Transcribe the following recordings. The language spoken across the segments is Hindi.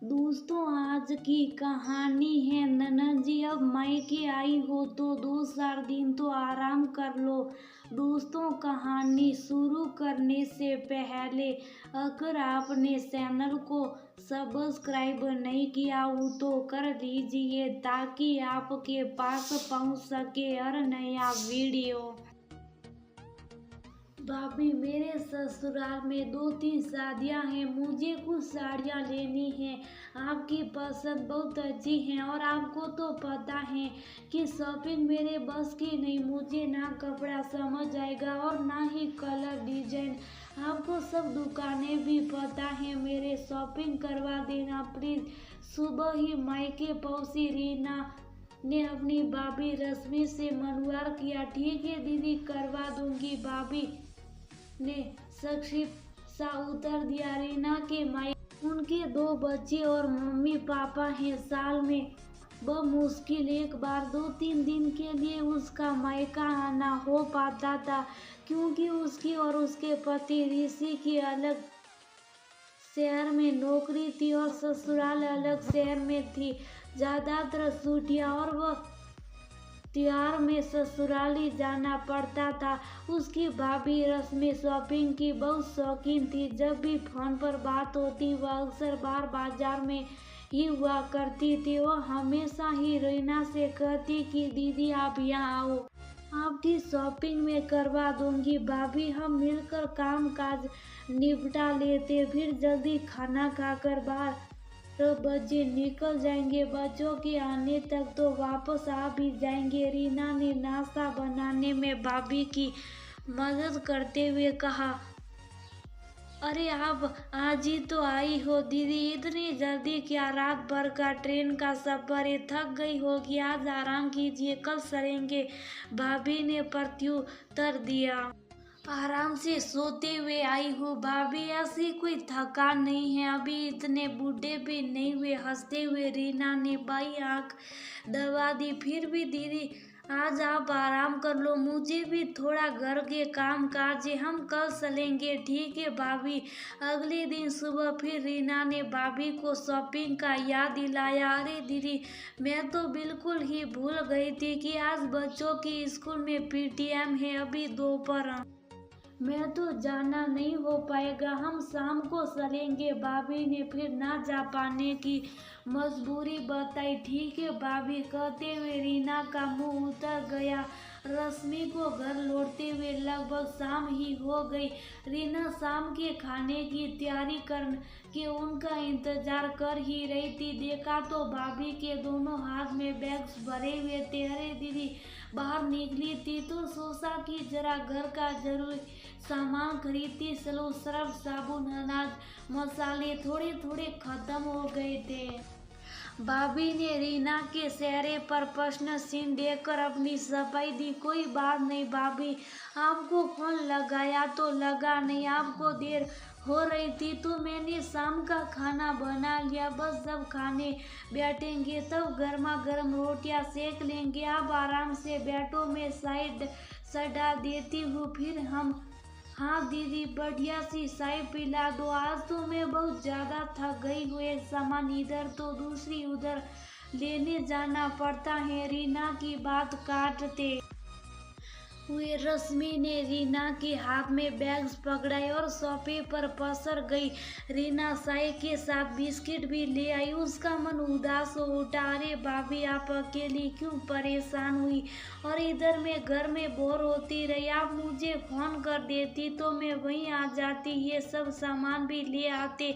दोस्तों, आज की कहानी है ननद जी अब मायके आई हो तो 2-4 दिन तो आराम कर लो। दोस्तों, कहानी शुरू करने से पहले अगर आपने चैनल को सब्सक्राइब नहीं किया हो तो कर लीजिए ताकि आपके पास पहुंच सके हर नया वीडियो। भाभी, मेरे ससुराल में 2-3 शादियां हैं। मुझे कुछ साड़ियां लेनी हैं। आपकी पसंद बहुत अच्छी है और आपको तो पता है कि शॉपिंग मेरे बस की नहीं। मुझे ना कपड़ा समझ आएगा और ना ही कलर डिजाइन। आपको सब दुकानें भी पता है। मेरे शॉपिंग करवा देना प्लीज। सुबह ही मायके पहुंची रीना ने अपनी भाभी रश्मि से मनुआर किया। ठीक है दीदी, करवा दूंगी। भाभी ने संक्षिप्त सा उत्तर दिया। रीना के माई उनके 2 बच्चे और मम्मी पापा हैं। साल में बमुश्किल एक बार 2-3 दिन के लिए उसका मायका आना हो पाता था, क्योंकि उसकी और उसके पति ऋषि की अलग शहर में नौकरी थी और ससुराल अलग शहर में थी। ज्यादातर छुट्टियां और वह त्योहार में ससुराल ही जाना पड़ता था। उसकी भाभी रश्मि शॉपिंग की बहुत शौकीन थी। जब भी फोन पर बात होती वह अक्सर बाहर बाजार में ही हुआ करती थी। वह हमेशा ही रीना से कहती कि दीदी आप यहाँ आओ, आपकी शॉपिंग में करवा दूंगी। भाभी, हम मिलकर काम काज निपटा लेते, फिर जल्दी खाना खाकर बाहर 2 बजे निकल जाएंगे। बच्चों के आने तक तो वापस आ भी जाएंगे। रीना ने नाश्ता बनाने में भाभी की मदद करते हुए कहा। अरे आप आज ही तो आई हो दीदी, इतनी जल्दी क्या? रात भर का ट्रेन का सफर है, थक गई होगी। आज आराम कीजिए, कल चलेंगे। भाभी ने प्रत्युत्तर दिया। आराम से सोते हुए आई हूँ भाभी, ऐसी कोई थकान नहीं है। अभी इतने बूढ़े भी नहीं हुए। हंसते हुए रीना ने बाई आंख दबा दी। फिर भी दीदी, आज आप आराम कर लो, मुझे भी थोड़ा घर के काम काज है। हम कल चलेंगे। ठीक है भाभी। अगले दिन सुबह फिर रीना ने भाभी को शॉपिंग का याद दिलाया। अरे दीदी, मैं तो बिल्कुल ही भूल गई थी कि आज बच्चों की स्कूल में पीटीएम है। अभी दोपहर मैं तो जाना नहीं हो पाएगा, हम शाम को चलेंगे। भाभी ने फिर ना जा पाने की मजबूरी बताई। ठीक है भाभी, कहते हुए रीना का मुंह उतर गया। रश्मि को घर लौटते हुए लगभग शाम ही हो गई। रीना शाम के खाने की तैयारी कर के उनका इंतजार कर ही रही थी। देखा तो भाभी के दोनों हाथ में बैग्स भरे हुए थे। अरे दीदी, बाहर निकली थी तो सोचा कि जरा घर का जरूरी सामान खरीदती चलो। सर्फ साबुन अनाज मसाले थोड़े थोड़े खत्म हो गए थे। भाभी ने रीना के चेहरे पर प्रश्न चिन्ह देखकर अपनी सफाई दी। कोई बात नहीं भाभी, आपको फोन लगाया तो लगा नहीं। आपको देर हो रही थी तो मैंने शाम का खाना बना लिया। बस जब खाने बैठेंगे तब गर्मा गर्म रोटियां सेक लेंगे। आप आराम से बैठो, मैं साइड सटा देती हूँ, फिर हम। हाँ दीदी, बढ़िया सी चाय पिला दो। आज तो मैं बहुत ज्यादा थक गई हूँ। एक सामान इधर तो दूसरी उधर लेने जाना पड़ता है। रीना की बात काटते हुए रश्मि ने रीना के हाथ में बैग्स पकड़ाए और सोफे पर पसर गई। रीना चाय के साथ बिस्किट भी ले आई। उसका मन उदास हो उठा। अरे भाभी, आप अकेली क्यों परेशान हुई और इधर मैं घर में बोर होती रही। आप मुझे फोन कर देती तो मैं वहीं आ जाती, ये सब सामान भी ले आते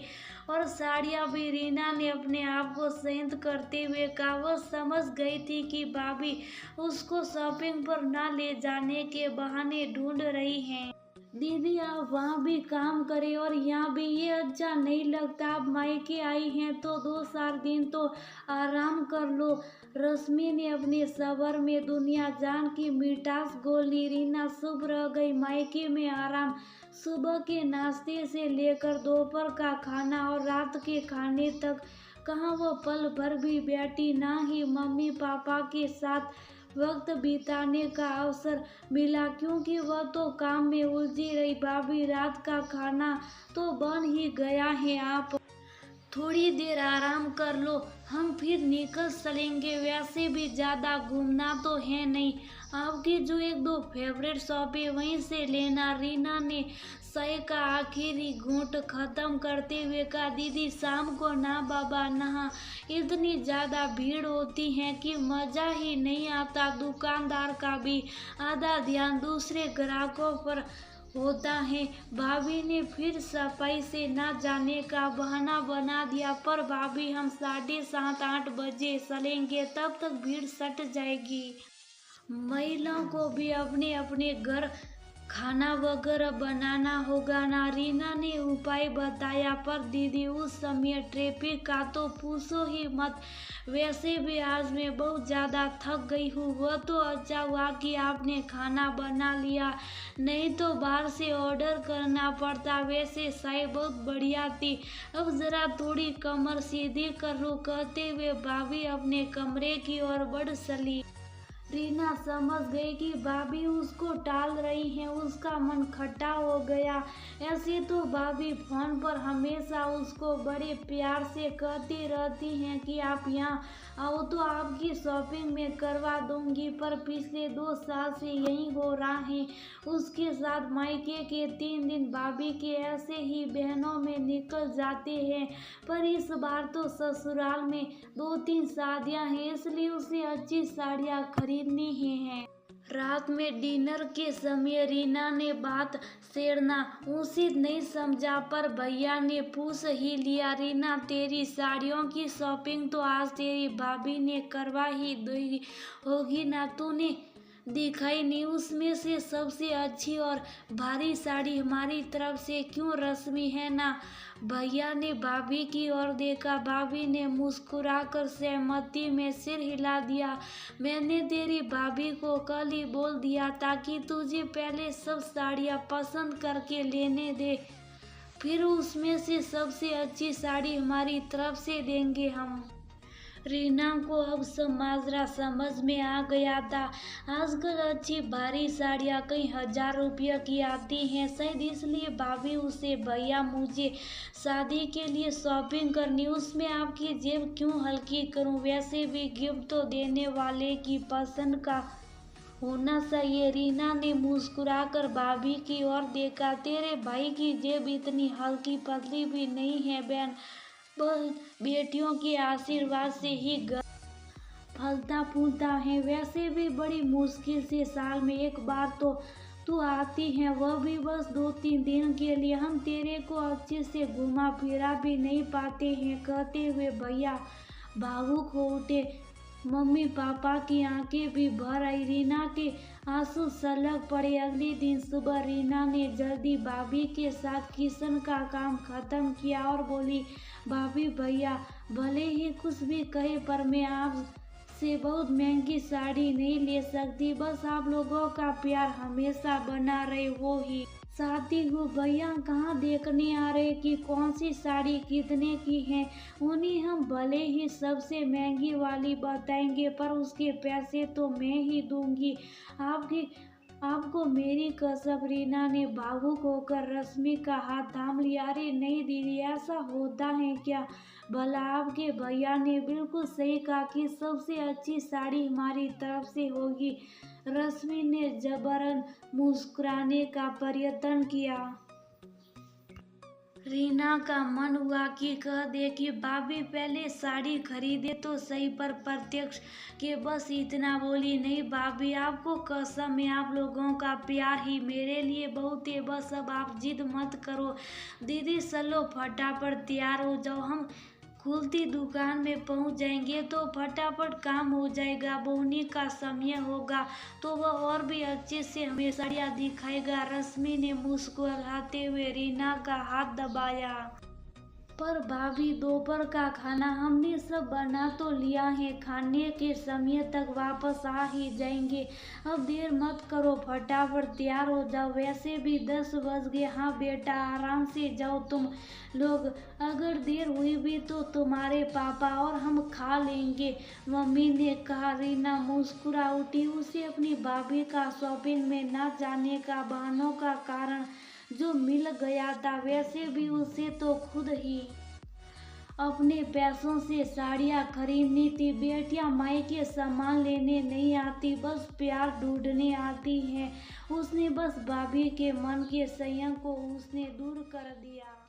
और साड़ियाँ भी। रीना ने अपने आप को शांत करते हुए कहा। वो समझ गई थी कि भाभी उसको शॉपिंग पर ना ले जाने के बहाने ढूंढ रही हैं। दीदी, आप वहाँ भी काम करें और यहाँ भी, ये अच्छा नहीं लगता। आप मायके आई हैं तो 2-4 दिन तो आराम कर लो। रश्मि ने अपने सबर में दुनिया जान की मिठास घोल ली। रीना शुभ रह गई। मायके में आराम, सुबह के नाश्ते से लेकर दोपहर का खाना और रात के खाने तक कहाँ वो पल भर भी बैठी। ना ही मम्मी पापा के साथ वक्त बिताने का अवसर मिला, क्योंकि वह तो काम में उलझी रही। भाभी, रात का खाना तो बन ही गया है, आप थोड़ी देर आराम कर लो, हम फिर निकल चलेंगे। वैसे भी ज़्यादा घूमना तो है नहीं, आपकी जो एक दो फेवरेट शॉप है वहीं से लेना। रीना ने चाय का आखिरी घूंट खत्म करते हुए कहा, दीदी शाम को ना बाबा नहा, इतनी ज़्यादा भीड़ होती है कि मज़ा ही नहीं आता। दुकानदार का भी आधा ध्यान दूसरे ग्राहकों पर होता है। भाभी ने फिर सफाई से ना जाने का बहाना बना दिया, पर भाभी हम 7:30-8 बजे चलेंगे, तब तक भीड़ सट जाएगी। महिलाओं को भी अपने अपने घर खाना वगैरह बनाना होगा ना। रीना ने उपाय बताया, पर दीदी उस समय ट्रैफिक का तो पूछो ही मत। वैसे भी आज मैं बहुत ज़्यादा थक गई हूँ। वह तो अच्छा हुआ कि आपने खाना बना लिया, नहीं तो बाहर से ऑर्डर करना पड़ता। वैसे चाय बहुत बढ़िया थी, अब ज़रा थोड़ी कमर सीधी कर लो, कहते हुए भाभी अपने कमरे की ओर बढ़ चली। रीना समझ गई कि भाभी उसको टाल रही हैं, उसका मन खट्टा हो गया। ऐसे तो भाभी फोन पर हमेशा उसको बड़े प्यार से कहती रहती हैं कि आप यहाँ आओ तो आपकी शॉपिंग में करवा दूंगी, पर पिछले 2 साल से यही हो रहा है। उसके साथ मायके के 3 दिन भाभी के ऐसे ही बहनों में निकल जाते हैं, पर इस बार तो ससुराल में 2-3 शादियां हैं, इसलिए उसे अच्छी साड़ियां खरीदनी ही हैं। रात में डिनर के समय रीना ने बात छेड़ना उचित नहीं समझा, पर भैया ने पूछ ही लिया, रीना तेरी साड़ियों की शॉपिंग तो आज तेरी भाभी ने करवा ही दी होगी ना, तूने दिखाई नहीं। उसमें से सबसे अच्छी और भारी साड़ी हमारी तरफ से क्यों रस्मी है ना। भैया ने भाभी की ओर देखा, भाभी ने मुस्कुराकर सहमति में सिर हिला दिया। मैंने तेरी भाभी को कल ही बोल दिया था कि तुझे पहले सब साड़ियाँ पसंद करके लेने दे, फिर उसमें से सबसे अच्छी साड़ी हमारी तरफ से देंगे हम। रीना को अब सब माजरा समझ में आ गया था। आजकल अच्छी भारी साड़ियाँ कई 1000 रुपये की आती हैं, शायद इसलिए भाभी उसे, भैया मुझे शादी के लिए शॉपिंग करनी, उसमें आपकी जेब क्यों हल्की करूं, वैसे भी गिफ्ट तो देने वाले की पसंद का होना चाहिए। रीना ने मुस्कुराकर भाभी की ओर देखा, तेरे भाई की जेब इतनी हल्की पतली भी नहीं है बहन, बस बेटियों के आशीर्वाद से ही घर फलता फूलता है। वैसे भी बड़ी मुश्किल से साल में एक बार तो तू आती है, वह भी बस 2-3 दिन के लिए। हम तेरे को अच्छे से घुमा फिरा भी नहीं पाते हैं। कहते हुए भैया भावुक हो उठे। मम्मी पापा की आंखें भी भर आई, रीना के आंसू छलक पड़े। अगले दिन सुबह रीना ने जल्दी भाभी के साथ किचन का काम खत्म किया और बोली, भाभी भैया भले ही कुछ भी कहे, पर मैं आप से बहुत महंगी साड़ी नहीं ले सकती, बस आप लोगों का प्यार हमेशा बना रहे वो ही चाहती हूँ। भैया कहाँ देखने आ रहे कि कौन सी साड़ी कितने की है, उन्हें हम भले ही सबसे महंगी वाली बताएंगे, पर उसके पैसे तो मैं ही दूंगी, आपको मेरी कसम। रीना ने भावुक होकर रश्मि का हाथ थाम लिया। अरे नहीं दीदी, ऐसा होता है क्या, भला आपके भैया ने बिल्कुल सही कहा कि सबसे अच्छी साड़ी हमारी तरफ से होगी। रश्मि ने जबरन मुस्कुराने का प्रयत्न किया। रीना का मन हुआ कि कह दे कि भाभी पहले साड़ी खरीदे तो सही, पर प्रत्यक्ष के बस इतना बोली, नहीं भाभी आपको कसम है, आप लोगों का प्यार ही मेरे लिए बहुत है, बस अब आप जिद मत करो। दीदी चलो फटाफट तैयार हो जाओ, हम खुलती दुकान में पहुंच जाएंगे तो फटाफट काम हो जाएगा। बोहनी का समय होगा तो वह और भी अच्छे से हमें साड़ियाँ दिखाएगा। रश्मि ने मुस्कुराते हुए रीना का हाथ दबाया। पर भाभी दोपहर का खाना हमने सब बना तो लिया है, खाने के समय तक वापस आ ही जाएंगे, अब देर मत करो, फटाफट तैयार हो जाओ। वैसे भी 10 बज गए। हाँ बेटा आराम से जाओ तुम लोग, अगर देर हुई भी तो तुम्हारे पापा और हम खा लेंगे, मम्मी ने कहा। रीना मुस्कुरा उठी, उसे अपनी भाभी का शॉपिंग में न जाने का बहानों का कारण जो मिल गया था। वैसे भी उसे तो खुद ही अपने पैसों से साड़ियाँ खरीदनी थी। बेटियां मायके सामान लेने नहीं आती, बस प्यार ढूंढने आती हैं। उसने बस भाभी के मन के संयम को उसने दूर कर दिया।